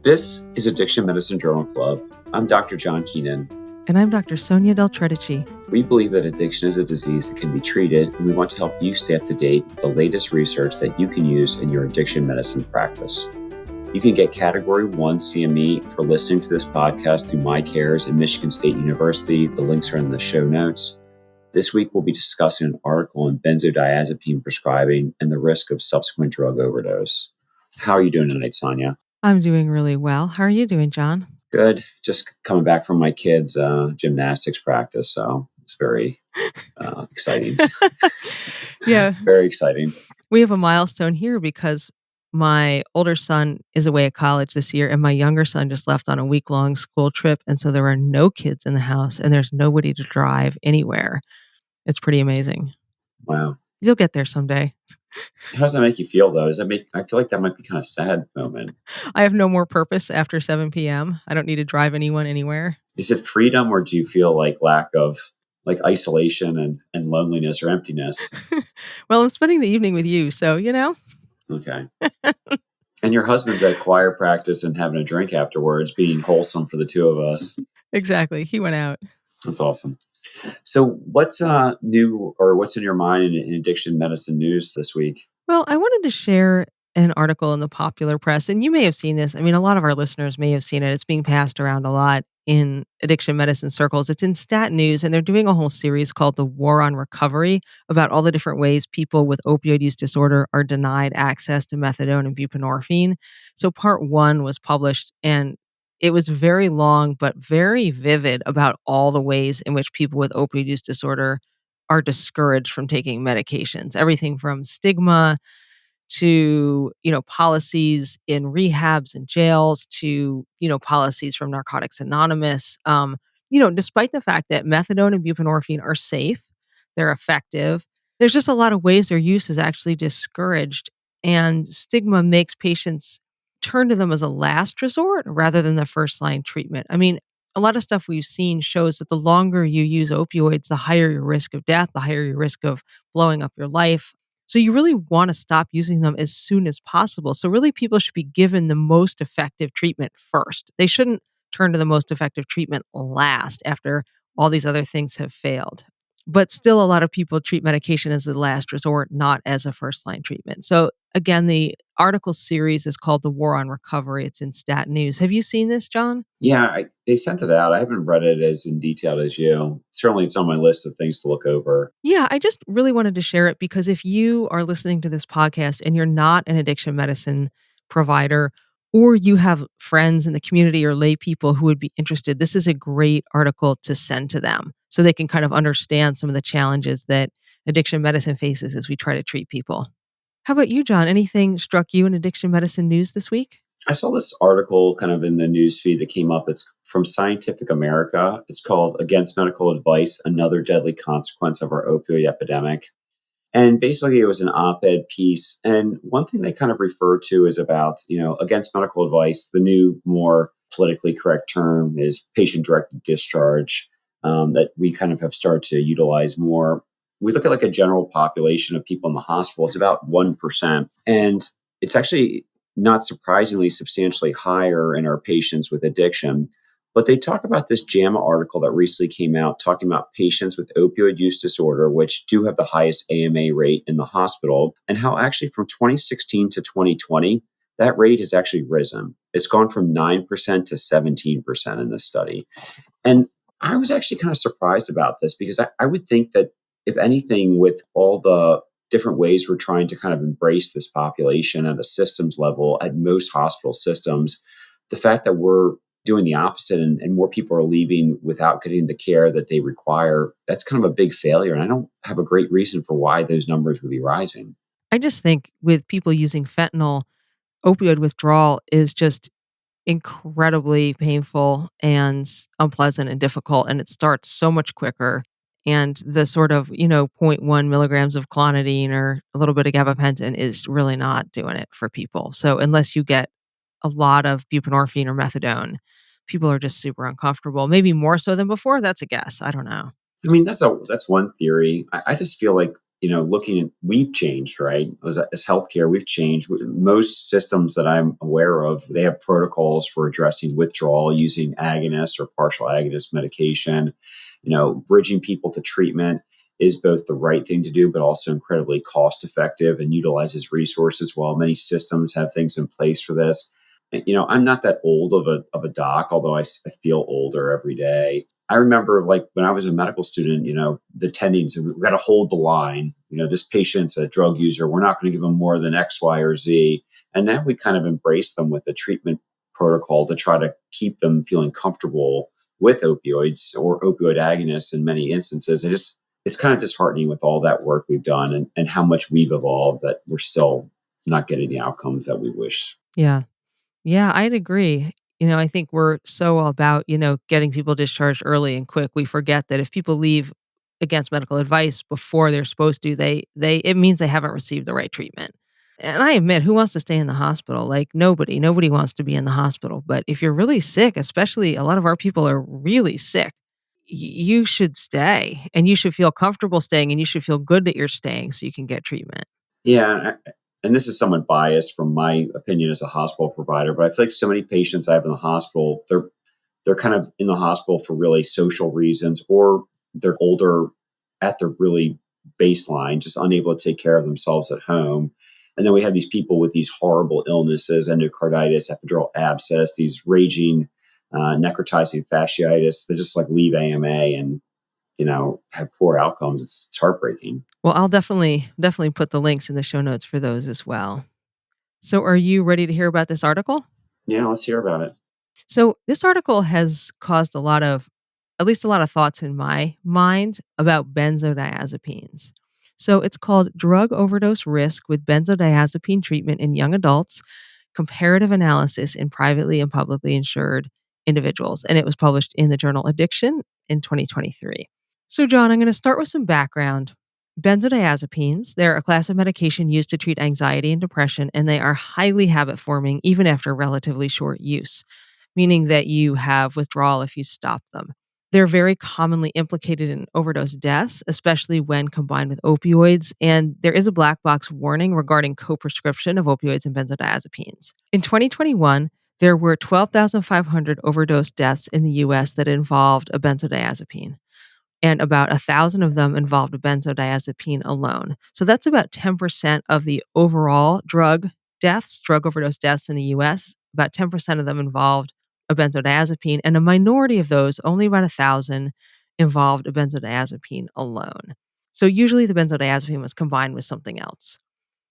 This is Addiction Medicine Journal Club. I'm Dr. John Keenan. And I'm Dr. Sonya Tredici. We believe that addiction is a disease that can be treated, and we want to help you stay up to date with the latest research that you can use in your addiction medicine practice. You can get Category 1 CME for listening to this podcast through MyCares and Michigan State University. The links are in the show notes. This week, we'll be discussing an article on benzodiazepine prescribing and the risk of subsequent drug overdose. How are you doing tonight, Sonya? I'm doing really well. How are you doing, John? Good. Just coming back from my kids' gymnastics practice, so it's very exciting. Yeah. Very exciting. We have a milestone here because my older son is away at college this year, and my younger son just left on a week-long school trip, and so there are no kids in the house, and there's nobody to drive anywhere. It's pretty amazing. Wow. You'll get there someday. How does that make you feel, though? I feel like that might be kind of sad moment. I have no more purpose after 7 p.m. I don't need to drive anyone anywhere. Is it freedom, or do you feel like lack of isolation and loneliness or emptiness? Well, I'm spending the evening with you, so, Okay. And your husband's at choir practice and having a drink afterwards, being wholesome for the two of us. Exactly. He went out. That's awesome. So what's new, or what's in your mind in addiction medicine news this week? Well, I wanted to share an article in the popular press, and you may have seen this. I mean, a lot of our listeners may have seen it. It's being passed around a lot in addiction medicine circles. It's in Stat News, and they're doing a whole series called The War on Recovery about all the different ways people with opioid use disorder are denied access to methadone and buprenorphine. So part one was published, and it was very long, but very vivid about all the ways in which people with opioid use disorder are discouraged from taking medications. Everything from stigma to, policies in rehabs and jails to, policies from Narcotics Anonymous. Despite the fact that methadone and buprenorphine are safe, they're effective, there's just a lot of ways their use is actually discouraged. And stigma makes patients turn to them as a last resort rather than the first line treatment. I mean, a lot of stuff we've seen shows that the longer you use opioids, the higher your risk of death, the higher your risk of blowing up your life. So you really want to stop using them as soon as possible. So really people should be given the most effective treatment first. They shouldn't turn to the most effective treatment last after all these other things have failed. But still, a lot of people treat medication as a last resort, not as a first line treatment. So again, the article series is called The War on Recovery. It's in Stat News. Have you seen this, John? Yeah, they sent it out. I haven't read it as in detail as you. Certainly, it's on my list of things to look over. Yeah, I just really wanted to share it because if you are listening to this podcast and you're not an addiction medicine provider, or you have friends in the community or lay people who would be interested, this is a great article to send to them so they can kind of understand some of the challenges that addiction medicine faces as we try to treat people. How about you, John? Anything struck you in addiction medicine news this week? I saw this article kind of in the news feed that came up. It's from Scientific America. It's called Against Medical Advice, Another Deadly Consequence of Our Opioid Epidemic. And basically, it was an op-ed piece. And one thing they kind of refer to is about, against medical advice. The new, more politically correct term is patient-directed discharge that we kind of have started to utilize more. We look at a general population of people in the hospital. It's about 1%. And it's actually not surprisingly substantially higher in our patients with addiction. But they talk about this JAMA article that recently came out talking about patients with opioid use disorder, which do have the highest AMA rate in the hospital, and how actually from 2016 to 2020, that rate has actually risen. It's gone from 9% to 17% in this study. And I was actually kind of surprised about this because I would think that, if anything, with all the different ways we're trying to kind of embrace this population at a systems level at most hospital systems, the fact that we're doing the opposite and more people are leaving without getting the care that they require, that's kind of a big failure. And I don't have a great reason for why those numbers would be rising. I just think with people using fentanyl, opioid withdrawal is just incredibly painful and unpleasant and difficult, and it starts so much quicker. And the sort of, zero point 0.1 milligrams of clonidine or a little bit of gabapentin is really not doing it for people. So unless you get a lot of buprenorphine or methadone, people are just super uncomfortable. Maybe more so than before. That's a guess. I don't know. I mean, that's one theory. I just feel like looking at, we've changed, right? As healthcare, we've changed. Most systems that I'm aware of, they have protocols for addressing withdrawal using agonist or partial agonist medication. Bridging people to treatment is both the right thing to do, but also incredibly cost effective and utilizes resources well. Many systems have things in place for this. I'm not that old of a doc, although I feel older every day. I remember, like, when I was a medical student, the attendings, we've got to hold the line. This patient's a drug user. We're not going to give them more than X, Y, or Z. And now we kind of embrace them with a treatment protocol to try to keep them feeling comfortable with opioids or opioid agonists in many instances. It's kind of disheartening with all that work we've done and how much we've evolved that we're still not getting the outcomes that we wish. Yeah. Yeah, I'd agree. I think we're so about, getting people discharged early and quick. We forget that if people leave against medical advice before they're supposed to, they it means they haven't received the right treatment. And I admit, who wants to stay in the hospital? Like nobody wants to be in the hospital. But if you're really sick, especially a lot of our people are really sick, you should stay and you should feel comfortable staying and you should feel good that you're staying so you can get treatment. Yeah, and this is somewhat biased from my opinion as a hospital provider, but I feel like so many patients I have in the hospital, they're kind of in the hospital for really social reasons, or they're older at their really baseline, just unable to take care of themselves at home. And then we have these people with these horrible illnesses, endocarditis, epidural abscess, these raging necrotizing fasciitis. They just like leave AMA and have poor outcomes. It's heartbreaking. Well, I'll definitely put the links in the show notes for those as well. So are you ready to hear about this article? Yeah, let's hear about it. So this article has caused at least a lot of thoughts in my mind about benzodiazepines. So it's called Drug Overdose Risk with Benzodiazepine Treatment in Young Adults, Comparative Analysis in Privately and Publicly Insured Individuals. And it was published in the journal Addiction in 2023. So, John, I'm going to start with some background. Benzodiazepines, they're a class of medication used to treat anxiety and depression, and they are highly habit forming even after relatively short use, meaning that you have withdrawal if you stop them. They're very commonly implicated in overdose deaths, especially when combined with opioids, and there is a black box warning regarding co-prescription of opioids and benzodiazepines. In 2021, there were 12,500 overdose deaths in the US that involved a benzodiazepine, and about 1,000 of them involved a benzodiazepine alone. So that's about 10% of the overall drug overdose deaths in the US. About 10% of them involved a benzodiazepine, and a minority of those, only about 1,000, involved a benzodiazepine alone. So usually the benzodiazepine was combined with something else.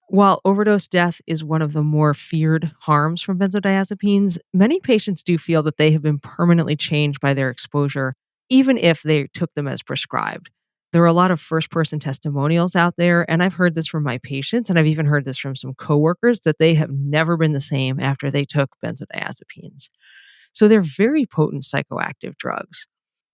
While overdose death is one of the more feared harms from benzodiazepines, many patients do feel that they have been permanently changed by their exposure, even if they took them as prescribed. There are a lot of first person testimonials out there, and I've heard this from my patients, and I've even heard this from some coworkers that they have never been the same after they took benzodiazepines. So they're very potent psychoactive drugs.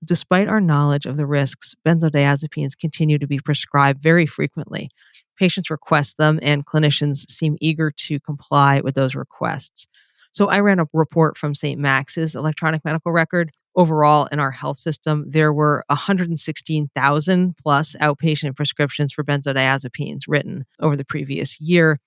Despite our knowledge of the risks, benzodiazepines continue to be prescribed very frequently. Patients request them, and clinicians seem eager to comply with those requests. So, I ran a report from St. Max's electronic medical record. Overall, in our health system, there were 116,000 plus outpatient prescriptions for benzodiazepines written over the previous year.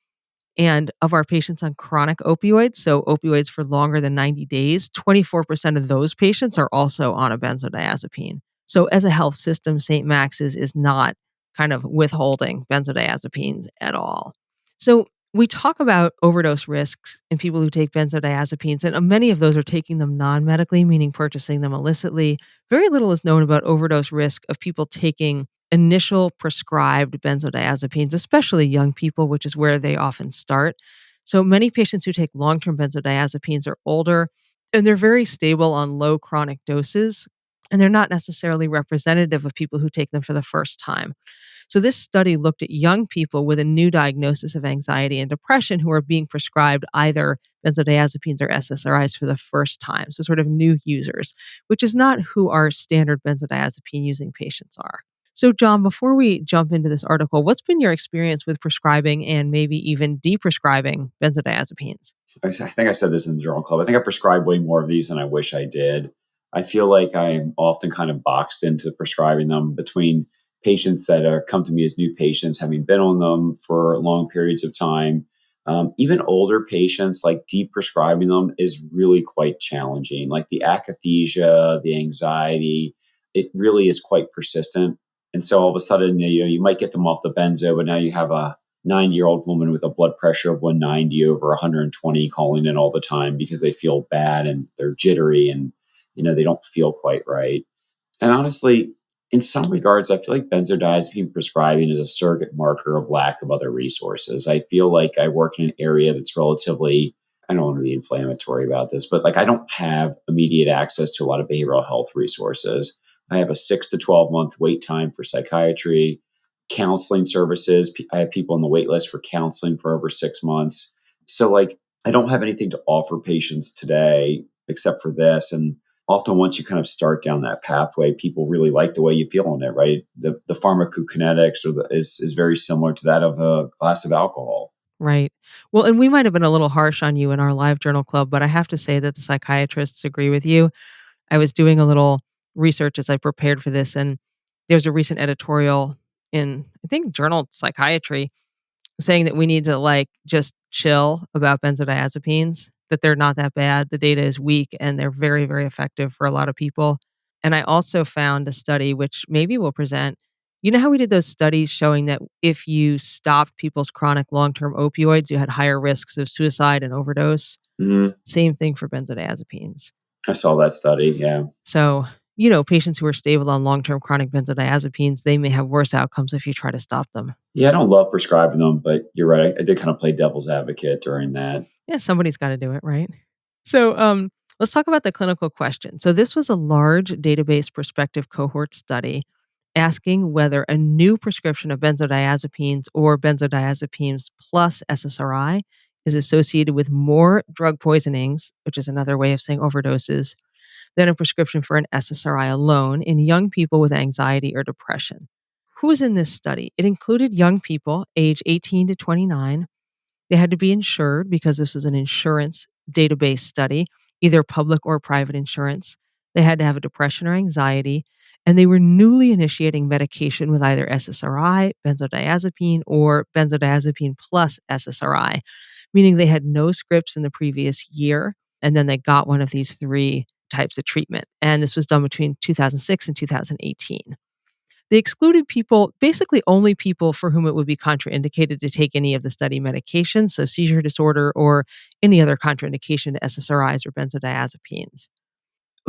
And of our patients on chronic opioids, so opioids for longer than 90 days, 24% of those patients are also on a benzodiazepine. So, as a health system, St. Max's is not kind of withholding benzodiazepines at all. So, we talk about overdose risks in people who take benzodiazepines, and many of those are taking them non medically, meaning purchasing them illicitly. Very little is known about overdose risk of people taking initial prescribed benzodiazepines, especially young people, which is where they often start. So many patients who take long term benzodiazepines are older and they're very stable on low chronic doses. And they're not necessarily representative of people who take them for the first time. So, this study looked at young people with a new diagnosis of anxiety and depression who are being prescribed either benzodiazepines or SSRIs for the first time. So, sort of new users, which is not who our standard benzodiazepine using patients are. So, John, before we jump into this article, what's been your experience with prescribing and maybe even deprescribing benzodiazepines? I think I said this in the journal club. I think I prescribe way more of these than I wish I did. I feel like I'm often kind of boxed into prescribing them between patients that are come to me as new patients, having been on them for long periods of time. Even older patients, like deep prescribing them is really quite challenging. Like the akathisia, the anxiety, it really is quite persistent. And so all of a sudden, you might get them off the benzo, but now you have a 90-year-old woman with a blood pressure of 190 over 120 calling in all the time because they feel bad and they're jittery and they don't feel quite right. And honestly, in some regards, I feel like benzodiazepine prescribing is a surrogate marker of lack of other resources. I feel like I work in an area that's relatively, I don't want to be inflammatory about this, but like I don't have immediate access to a lot of behavioral health resources. I have a 6 to 12 month wait time for psychiatry, counseling services. I have people on the wait list for counseling for over 6 months. So, like, I don't have anything to offer patients today except for this. And often once you kind of start down that pathway, people really like the way you feel on it, right? The pharmacokinetics is very similar to that of a glass of alcohol. Right. Well, and we might have been a little harsh on you in our live journal club, but I have to say that the psychiatrists agree with you. I was doing a little research as I prepared for this, and there's a recent editorial in, I think, Journal Psychiatry saying that we need to like just chill about benzodiazepines, that they're not that bad. The data is weak and they're very, very effective for a lot of people. And I also found a study which maybe we'll present. You know how we did those studies showing that if you stopped people's chronic long term opioids, you had higher risks of suicide and overdose? Mhm. Same thing for benzodiazepines. I saw that study. Yeah. So, patients who are stable on long term chronic benzodiazepines, they may have worse outcomes if you try to stop them. Yeah, I don't love prescribing them, but you're right. I did kind of play devil's advocate during that. Yeah, somebody's gotta do it, right? So, let's talk about the clinical question. So this was a large database prospective cohort study asking whether a new prescription of benzodiazepines or benzodiazepines plus SSRI is associated with more drug poisonings, which is another way of saying overdoses, than a prescription for an SSRI alone in young people with anxiety or depression. Who was in this study? It included young people age 18 to 29. They had to be insured because this was an insurance database study, either public or private insurance. They had to have a depression or anxiety, and they were newly initiating medication with either SSRI, benzodiazepine, or benzodiazepine plus SSRI, meaning they had no scripts in the previous year, and then they got one of these three types of treatment. And this was done between 2006 and 2018. They excluded people, basically only people for whom it would be contraindicated to take any of the study medications, so seizure disorder or any other contraindication to SSRIs or benzodiazepines.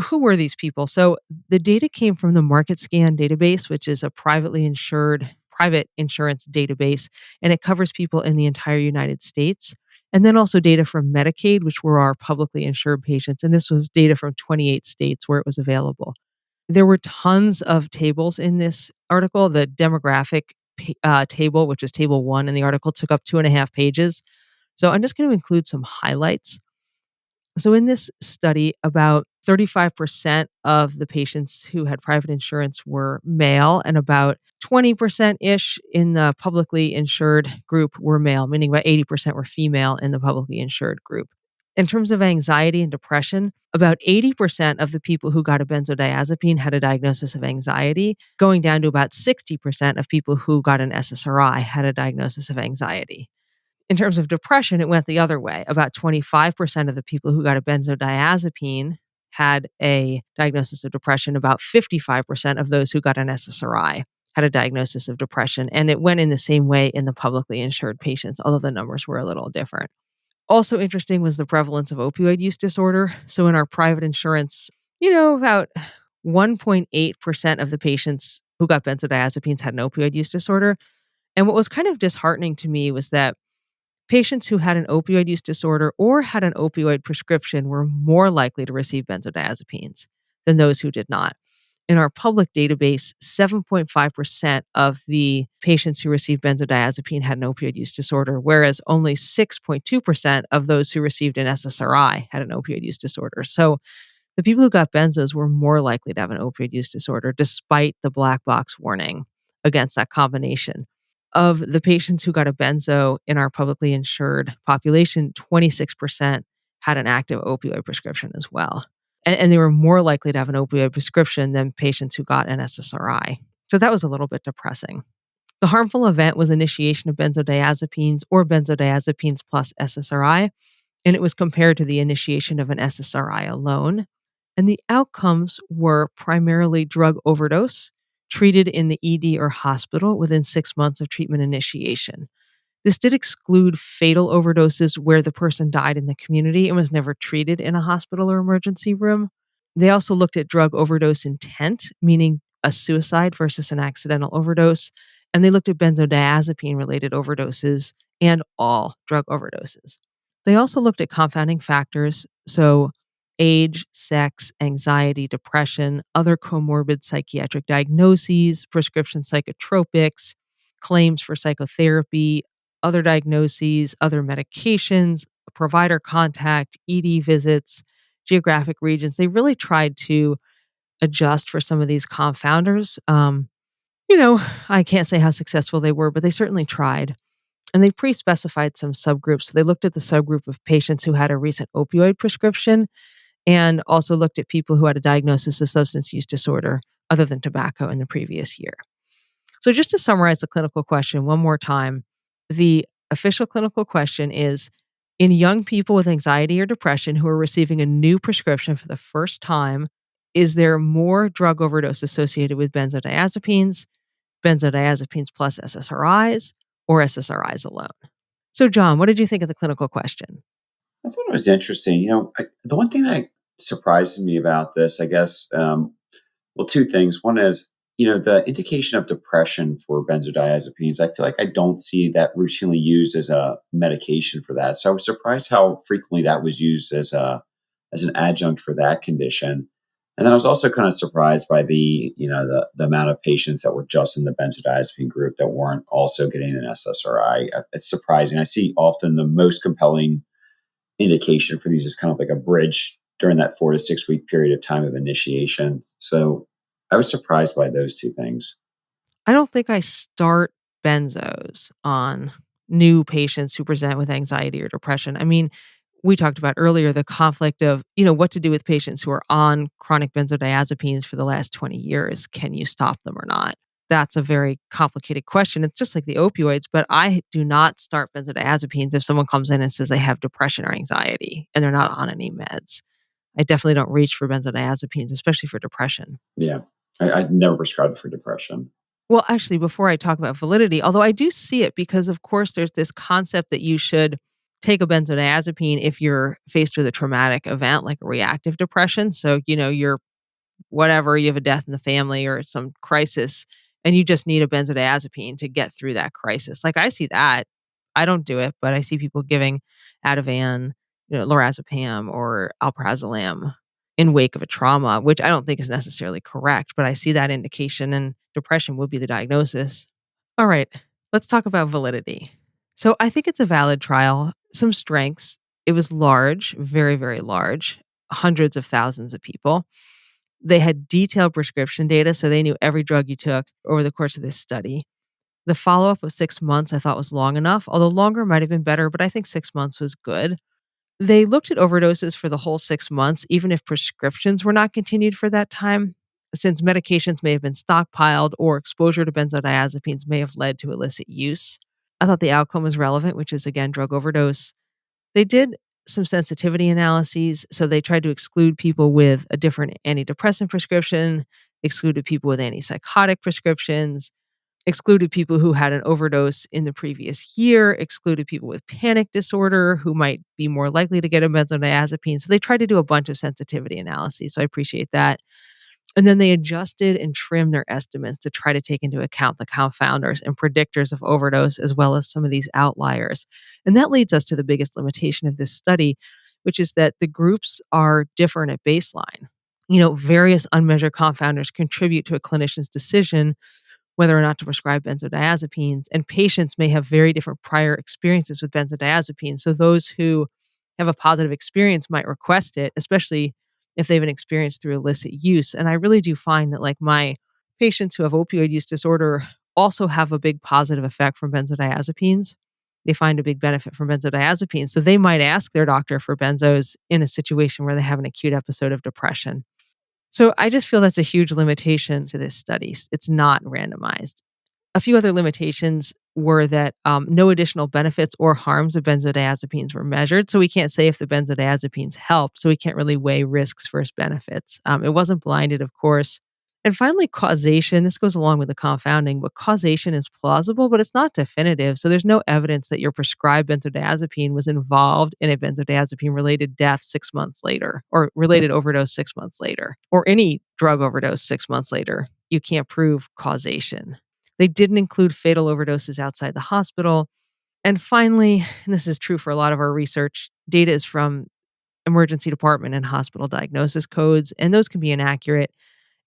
Who were these people? So the data came from the Market Scan database, which is a privately insured private insurance database, and it covers people in the entire United States. And then also data from Medicaid, which were our publicly insured patients. And this was data from 28 states where it was available. There were tons of tables in this article. The demographic table, which is table one in the article, took up 2.5 pages. So I'm just going to include some highlights. So in this study, about 35% of the patients who had private insurance were male, and about 20% ish in the publicly insured group were male, meaning about 80% were female in the publicly insured group. In terms of anxiety and depression, about 80% of the people who got a benzodiazepine had a diagnosis of anxiety, going down to about 60% of people who got an SSRI had a diagnosis of anxiety. In terms of depression, it went the other way. About 25% of the people who got a benzodiazepine had a diagnosis of depression. About 55% of those who got an SSRI had a diagnosis of depression. And it went in the same way in the publicly insured patients, although the numbers were a little different. Also interesting was the prevalence of opioid use disorder. So in our private insurance, about 1.8% of the patients who got benzodiazepines had an opioid use disorder. And what was kind of disheartening to me was that patients who had an opioid use disorder or had an opioid prescription were more likely to receive benzodiazepines than those who did not. In our public database, 7.5% of the patients who received benzodiazepine had an opioid use disorder, whereas only 6.2% of those who received an SSRI had an opioid use disorder. So the people who got benzos were more likely to have an opioid use disorder, despite the black box warning against that combination. Of the patients who got a benzo in our publicly insured population, 26% had an active opioid prescription as well. And they were more likely to have an opioid prescription than patients who got an SSRI. So that was a little bit depressing. The harmful event was initiation of benzodiazepines or benzodiazepines plus SSRI, and it was compared to the initiation of an SSRI alone. And the outcomes were primarily drug overdose, treated in the ED or hospital within 6 months of treatment initiation. This did exclude fatal overdoses where the person died in the community and was never treated in a hospital or emergency room. They also looked at drug overdose intent, meaning a suicide versus an accidental overdose. And they looked at benzodiazepine related overdoses and all drug overdoses. They also looked at confounding factors, so age, sex, anxiety, depression, other comorbid psychiatric diagnoses, prescription psychotropics, claims for psychotherapy, other diagnoses, other medications, provider contact, ED visits, geographic regions. They really tried to adjust for some of these confounders. You know, I can't say how successful they were, but they certainly tried. And they pre specified some subgroups. So they looked at the subgroup of patients who had a recent opioid prescription and also looked at people who had a diagnosis of substance use disorder other than tobacco in the previous year. So, just to summarize the clinical question one more time, the official clinical question is in young people with anxiety or depression who are receiving a new prescription for the first time, is there more drug overdose associated with benzodiazepines, benzodiazepines plus SSRIs, or SSRIs alone? So, John, what did you think of the clinical question? I thought it was interesting. The one thing that surprises me about this, I guess, well, two things. One is, the indication of depression for benzodiazepines. I feel like I don't see that routinely used as a medication for that. So I was surprised how frequently that was used as an adjunct for that condition. And then I was also kind of surprised by the amount of patients that were just in the benzodiazepine group that weren't also getting an SSRI. It's surprising. I see often the most compelling indication for these is kind of like a bridge during that 4 to 6 week period of time of initiation. So I was surprised by those two things. I don't think I start benzos on new patients who present with anxiety or depression. I mean, we talked about earlier the conflict of, what to do with patients who are on chronic benzodiazepines for the last 20 years. Can you stop them or not? That's a very complicated question. It's just like the opioids, but I do not start benzodiazepines if someone comes in and says they have depression or anxiety and they're not on any meds. I definitely don't reach for benzodiazepines, especially for depression. Yeah. I never prescribed for depression. Well, actually, before I talk about validity, although I do see it because, of course, there's this concept that you should take a benzodiazepine if you're faced with a traumatic event like a reactive depression. So, you're whatever, you have a death in the family or some crisis, and you just need a benzodiazepine to get through that crisis. Like, I see that. I don't do it, but I see people giving Ativan, lorazepam or alprazolam in wake of a trauma, which I don't think is necessarily correct, but I see that indication and depression would be the diagnosis. All right, let's talk about validity. So I think it's a valid trial. Some strengths. It was large, very, very large, hundreds of thousands of people. They had detailed prescription data, so they knew every drug you took over the course of this study. The follow up of 6 months I thought was long enough, although longer might have been better, but I think 6 months was good. They looked at overdoses for the whole 6 months, even if prescriptions were not continued for that time, since medications may have been stockpiled or exposure to benzodiazepines may have led to illicit use. I thought the outcome was relevant, which is again drug overdose. They did some sensitivity analyses. So they tried to exclude people with a different antidepressant prescription, excluded people with antipsychotic prescriptions, excluded people who had an overdose in the previous year, excluded people with panic disorder who might be more likely to get a benzodiazepine. So they tried to do a bunch of sensitivity analyses. So I appreciate that. And then they adjusted and trimmed their estimates to try to take into account the confounders and predictors of overdose, as well as some of these outliers. And that leads us to the biggest limitation of this study, which is that the groups are different at baseline. Various unmeasured confounders contribute to a clinician's decision whether or not to prescribe benzodiazepines. And patients may have very different prior experiences with benzodiazepines. So those who have a positive experience might request it, especially if they have an experience through illicit use. And I really do find that like my patients who have opioid use disorder also have a big positive effect from benzodiazepines. They find a big benefit from benzodiazepines. So they might ask their doctor for benzos in a situation where they have an acute episode of depression. So I just feel that's a huge limitation to this study. It's not randomized. A few other limitations were that no additional benefits or harms of benzodiazepines were measured. So we can't say if the benzodiazepines helped. So we can't really weigh risks versus benefits. It wasn't blinded, of course. And finally, causation. This goes along with the confounding, but causation is plausible, but it's not definitive. So there's no evidence that your prescribed benzodiazepine was involved in a benzodiazepine related death 6 months later, or related overdose 6 months later, or any drug overdose 6 months later. You can't prove causation. They didn't include fatal overdoses outside the hospital. And finally, and this is true for a lot of our research, data is from emergency department and hospital diagnosis codes, and those can be inaccurate.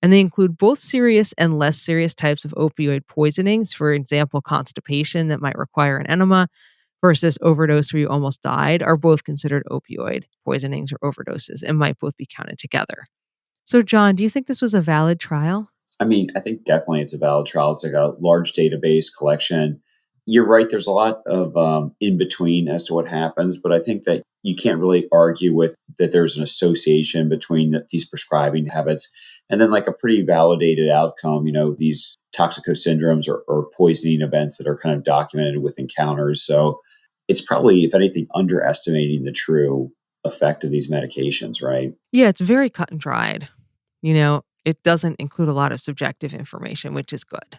And they include both serious and less serious types of opioid poisonings, for example, constipation that might require an enema versus overdose where you almost died, are both considered opioid poisonings or overdoses and might both be counted together. So, John, do you think this was a valid trial? I mean, I think definitely it's a valid trial. It's like a large database collection. You're right. There's a lot of in between as to what happens, but I think that you can't really argue with that there's an association between these prescribing habits and then like a pretty validated outcome. These toxico syndromes or poisoning events that are kind of documented with encounters. So it's probably, if anything, underestimating the true effect of these medications, right? Yeah, it's very cut and dried. It doesn't include a lot of subjective information, which is good.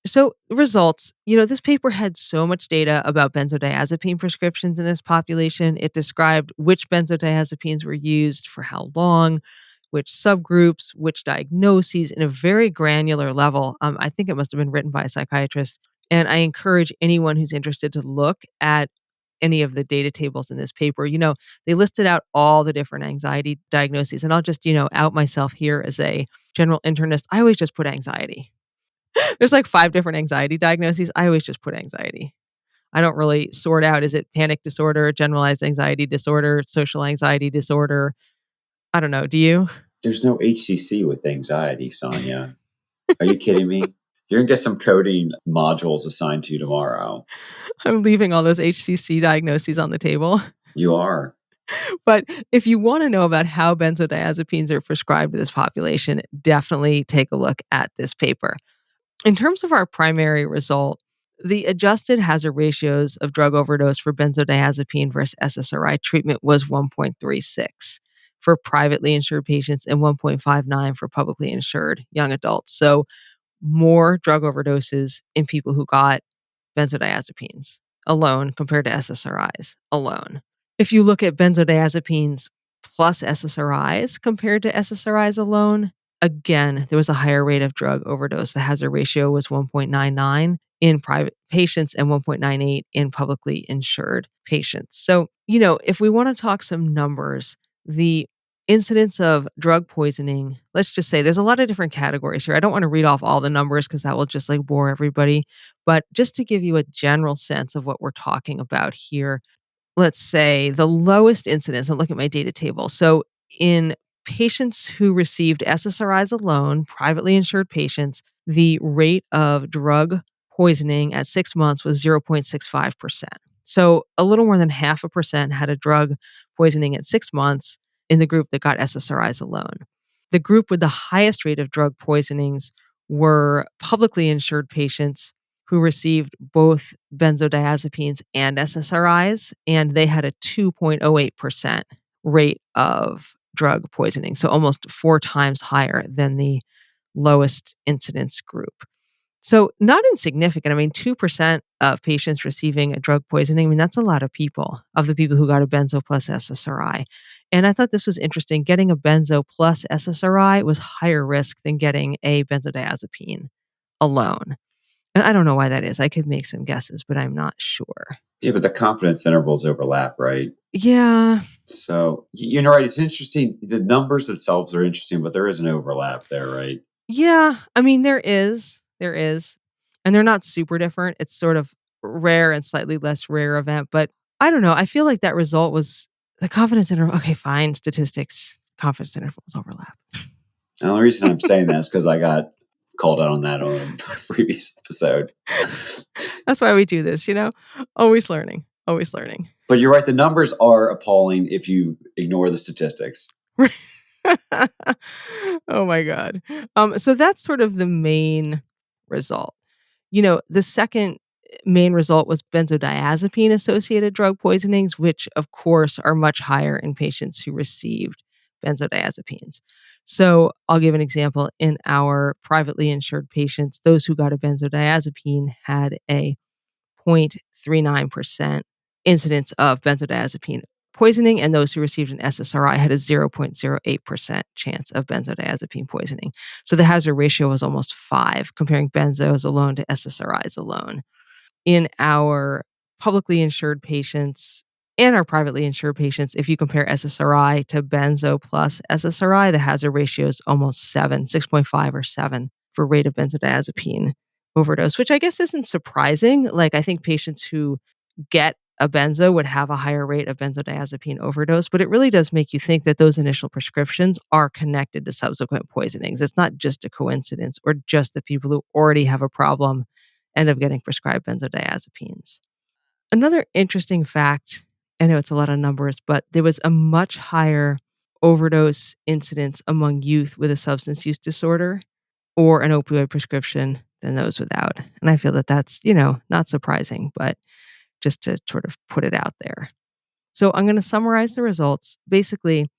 So, results, this paper had so much data about benzodiazepine prescriptions in this population. It described which benzodiazepines were used for how long, which subgroups, which diagnoses in a very granular level. I think it must have been written by a psychiatrist. And I encourage anyone who's interested to look at any of the data tables in this paper. They listed out all the different anxiety diagnoses. And I'll just, out myself here as a general internist. I always just put anxiety. There's like 5 different anxiety diagnoses. I always just put anxiety. I don't really sort out, is it panic disorder, generalized anxiety disorder, social anxiety disorder? I don't know. Do you? There's no HCC with anxiety, Sonya. Are you kidding me? You're gonna get some coding modules assigned to you tomorrow. I'm leaving all those HCC diagnoses on the table. You are. But if you want to know about how benzodiazepines are prescribed to this population, definitely take a look at this paper. In terms of our primary result, the adjusted hazard ratios of drug overdose for benzodiazepine versus SSRI treatment was 1.36 for privately insured patients and 1.59 for publicly insured young adults. So more drug overdoses in people who got benzodiazepines alone compared to SSRIs alone. If you look at benzodiazepines plus SSRIs compared to SSRIs alone, again, there was a higher rate of drug overdose. The hazard ratio was 1.99 in private patients and 1.98 in publicly insured patients. So, if we want to talk some numbers, the incidence of drug poisoning, let's just say there's a lot of different categories here. I don't want to read off all the numbers because that will just like bore everybody. But just to give you a general sense of what we're talking about here, let's say the lowest incidence, and look at my data table. So in patients who received SSRIs alone, privately insured patients, the rate of drug poisoning at 6 months was 0.65%. So a little more than 0.5% had a drug poisoning at 6 months in the group that got SSRIs alone. The group with the highest rate of drug poisonings were publicly insured patients who received both benzodiazepines and SSRIs, and they had a 2.08% rate of drug poisoning, so almost 4 times higher than the lowest incidence group. So not insignificant. I mean, 2% of patients receiving a drug poisoning, I mean, that's a lot of people, of the people who got a benzo plus SSRI. And I thought this was interesting. Getting a benzo plus SSRI was higher risk than getting a benzodiazepine alone. And I don't know why that is. I could make some guesses, but I'm not sure. Yeah, but the confidence intervals overlap, right? Yeah. So you're right. It's interesting. The numbers themselves are interesting, but there is an overlap there, right? Yeah. I mean, there is. There is. And they're not super different. It's sort of rare and slightly less rare event. But I don't know. I feel like that result was the confidence interval. Okay, fine. Statistics, confidence intervals overlap. The only reason I'm saying that is because I got called out on that on a previous episode. That's why we do this, Always learning. Always learning. But you're right. The numbers are appalling if you ignore the statistics. Oh my god. So that's sort of the main result. The second main result was benzodiazepine-associated drug poisonings, which, of course, are much higher in patients who received benzodiazepines. So I'll give an example. In our privately insured patients, those who got a benzodiazepine had a 0.39% incidence of benzodiazepine poisoning, and those who received an SSRI had a 0.08% chance of benzodiazepine poisoning. So the hazard ratio was almost 5, comparing benzos alone to SSRIs alone. In our publicly insured patients and our privately insured patients, if you compare SSRI to benzo plus SSRI, the hazard ratio is almost 7, 6.5 or 7 for rate of benzodiazepine overdose, which I guess isn't surprising. Like, I think patients who get a benzo would have a higher rate of benzodiazepine overdose, but it really does make you think that those initial prescriptions are connected to subsequent poisonings. It's not just a coincidence or just the people who already have a problem end up getting prescribed benzodiazepines. Another interesting fact, I know it's a lot of numbers, but there was a much higher overdose incidence among youth with a substance use disorder or an opioid prescription than those without. And I feel that that's, not surprising, but just to sort of put it out there. So I'm going to summarize the results. Basically,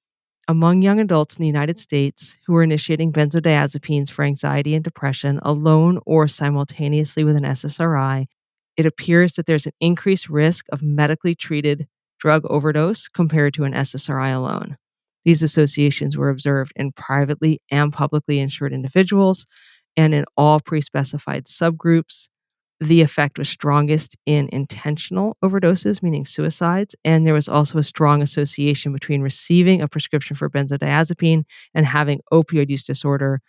among young adults in the United States who are initiating benzodiazepines for anxiety and depression alone or simultaneously with an SSRI, it appears that there's an increased risk of medically treated drug overdose compared to an SSRI alone. These associations were observed in privately and publicly insured individuals and in all pre specified subgroups. The effect was strongest in intentional overdoses, meaning suicides, and there was also a strong association between receiving a prescription for benzodiazepine and having opioid use disorder,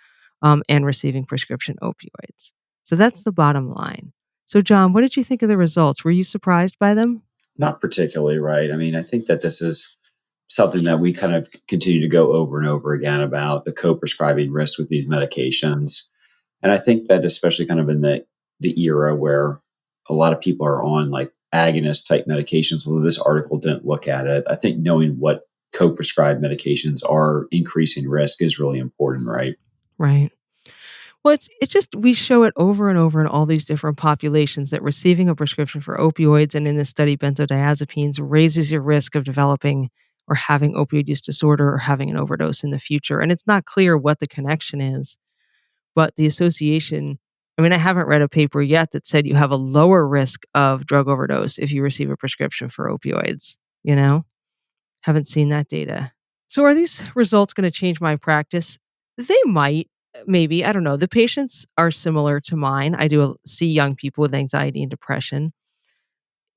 and receiving prescription opioids. So that's the bottom line. So, John, what did you think of the results? Were you surprised by them? Not particularly, right? I mean, I think that this is something that we kind of continue to go over and over again about the co-prescribing risk with these medications. And I think that especially kind of in the era where a lot of people are on like agonist type medications, although this article didn't look at it, I think knowing what co-prescribed medications are increasing risk is really important, right? Right. Well, it's just we show it over and over in all these different populations that receiving a prescription for opioids and in this study benzodiazepines raises your risk of developing or having opioid use disorder or having an overdose in the future. And it's not clear what the connection is, but the association, I mean, I haven't read a paper yet that said you have a lower risk of drug overdose if you receive a prescription for opioids, you know? Haven't seen that data. So are these results going to change my practice? They might, maybe. I don't know. The patients are similar to mine. I do see young people with anxiety and depression.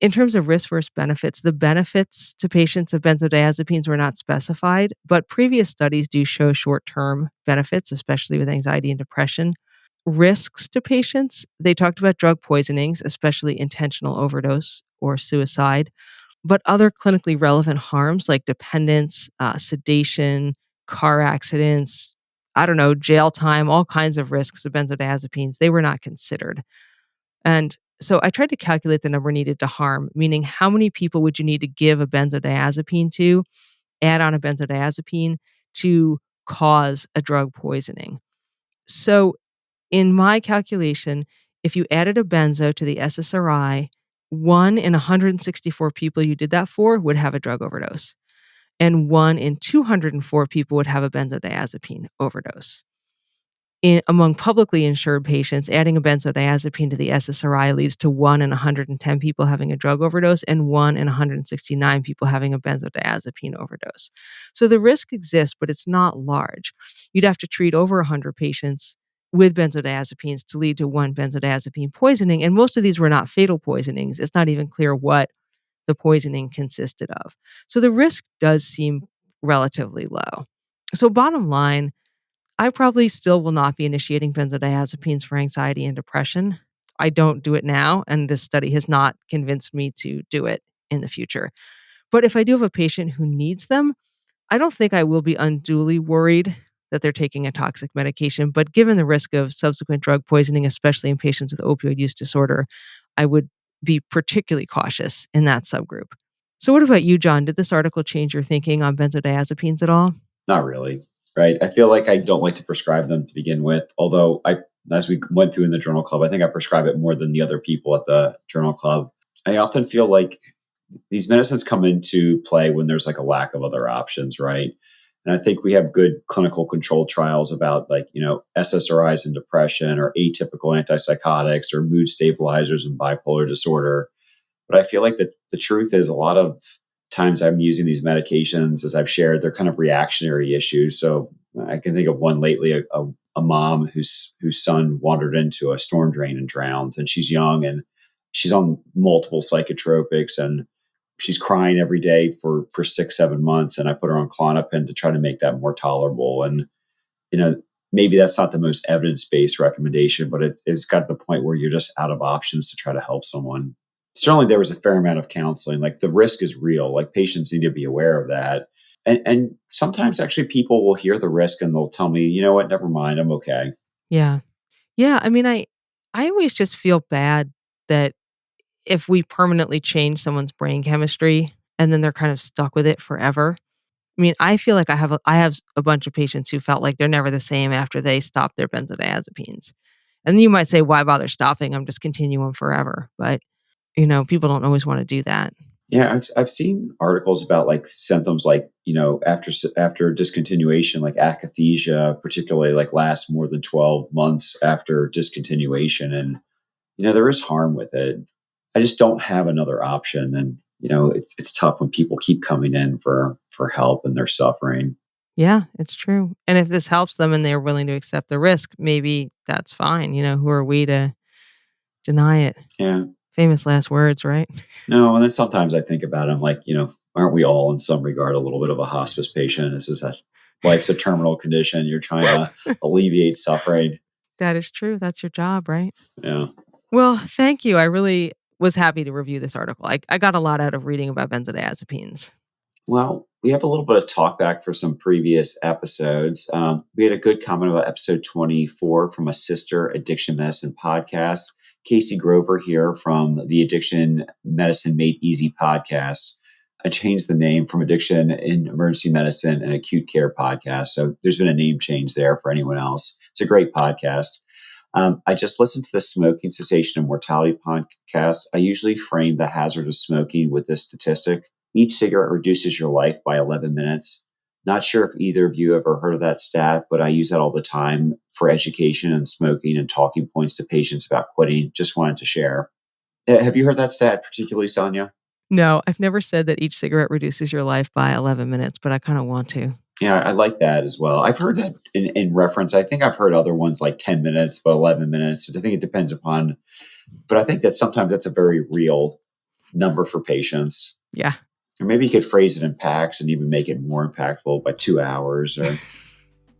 In terms of risk versus benefits, the benefits to patients of benzodiazepines were not specified, but previous studies do show short term benefits, especially with anxiety and depression. Risks to patients, they talked about drug poisonings, especially intentional overdose or suicide, but other clinically relevant harms like dependence, sedation, car accidents, I don't know, jail time, all kinds of risks of benzodiazepines, they were not considered. And so I tried to calculate the number needed to harm, meaning how many people would you need to give a benzodiazepine to, add on a benzodiazepine to cause a drug poisoning. So in my calculation, if you added a benzo to the SSRI, 1 in 164 people you did that for would have a drug overdose, and 1 in 204 people would have a benzodiazepine overdose. Among publicly insured patients, adding a benzodiazepine to the SSRI leads to 1 in 110 people having a drug overdose and 1 in 169 people having a benzodiazepine overdose. So the risk exists, but it's not large. You'd have to treat over 100 patients with benzodiazepines to lead to one benzodiazepine poisoning, and most of these were not fatal poisonings. It's not even clear what the poisoning consisted of. So the risk does seem relatively low. So bottom line, I probably still will not be initiating benzodiazepines for anxiety and depression. I don't do it now, and this study has not convinced me to do it in the future. But if I do have a patient who needs them, I don't think I will be unduly worried that they're taking a toxic medication. But given the risk of subsequent drug poisoning, especially in patients with opioid use disorder, I would be particularly cautious in that subgroup. So, what about you, John? Did this article change your thinking on benzodiazepines at all? Not really. right? I feel like I don't like to prescribe them to begin with, although as we went through in the journal club, I think I prescribe it more than the other people at the journal club. I often feel like these medicines come into play when there's like a lack of other options, right? And I think we have good clinical control trials about like, SSRIs and depression or atypical antipsychotics or mood stabilizers and bipolar disorder. But I feel like the truth is a lot of times I'm using these medications, as I've shared, they're kind of reactionary issues. So I can think of one lately, a mom whose son wandered into a storm drain and drowned, and she's young and she's on multiple psychotropics and she's crying every day for 6, 7 months. And I put her on Klonopin to try to make that more tolerable. And, you know, maybe that's not the most evidence-based recommendation, but it's got to the point where you're just out of options to try to help someone. Certainly there was a fair amount of counseling. Like the risk is real. Like patients need to be aware of that. And sometimes actually people will hear the risk and they'll tell me, you know what, never mind, I'm okay. Yeah. Yeah, I mean, I always just feel bad that if we permanently change someone's brain chemistry and then they're kind of stuck with it forever. I mean, I feel like I have a bunch of patients who felt like they're never the same after they stop their benzodiazepines. And you might say, "Why bother stopping? I'm just continue 'em forever." But, people don't always wanna do that. Yeah, I've seen articles about like symptoms like, after discontinuation, like akathisia, particularly like lasts more than 12 months after discontinuation. And, there is harm with it. I just don't have another option. And, it's tough when people keep coming in for help and they're suffering. Yeah, it's true. And if this helps them and they're willing to accept the risk, maybe that's fine. Who are we to deny it? Yeah. Famous last words, right? No, and then sometimes I think about it, I'm like, aren't we all in some regard a little bit of a hospice patient? This is life's a terminal condition. You're trying to alleviate suffering. That is true. That's your job, right? Yeah. Well, thank you. I really was happy to review this article. I got a lot out of reading about benzodiazepines. Well, we have a little bit of talk back for some previous episodes. We had a good comment about episode 24 from a sister addiction medicine podcast. Casey Grover here from the Addiction Medicine Made Easy podcast. I changed the name from Addiction in Emergency Medicine and Acute Care podcast. So there's been a name change there for anyone else. It's a great podcast. I just listened to the Smoking Cessation and Mortality podcast. I usually frame the hazard of smoking with this statistic. Each cigarette reduces your life by 11 minutes. Not sure if either of you ever heard of that stat, but I use that all the time for education and smoking and talking points to patients about quitting. Just wanted to share. Have you heard that stat, particularly, Sonya? No, I've never said that each cigarette reduces your life by 11 minutes, but I kind of want to. Yeah, I like that as well. I've heard that in reference. I think I've heard other ones like 10 minutes, but 11 minutes. I think it depends upon, but I think that sometimes that's a very real number for patients. Yeah. Or maybe you could phrase it in packs and even make it more impactful by 2 hours or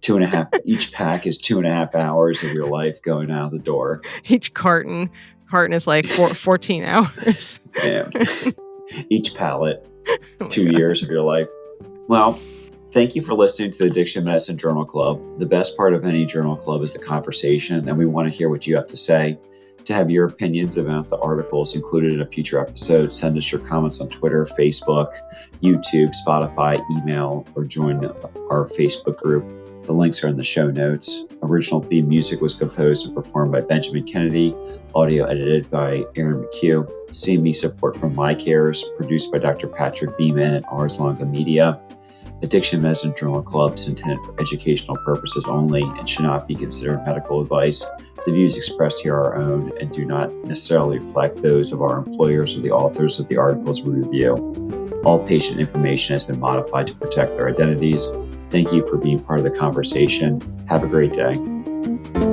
2.5. Each pack is 2.5 hours of your life going out the door. Each carton is like 14 hours. Yeah. Each pallet, 2 years of your life. Well, thank you for listening to the Addiction Medicine Journal Club. The best part of any journal club is the conversation, and we want to hear what you have to say. To have your opinions about the articles included in a future episode, send us your comments on Twitter, Facebook, YouTube, Spotify, email, or join our Facebook group. The links are in the show notes. Original theme music was composed and performed by Benjamin Kennedy, audio edited by Aaron McHugh. CME support from My Cares, produced by Dr. Patrick Beeman at Ars Longa Media. Addiction Medicine Journal Club is intended for educational purposes only and should not be considered medical advice. The views expressed here are our own and do not necessarily reflect those of our employers or the authors of the articles we review. All patient information has been modified to protect their identities. Thank you for being part of the conversation. Have a great day.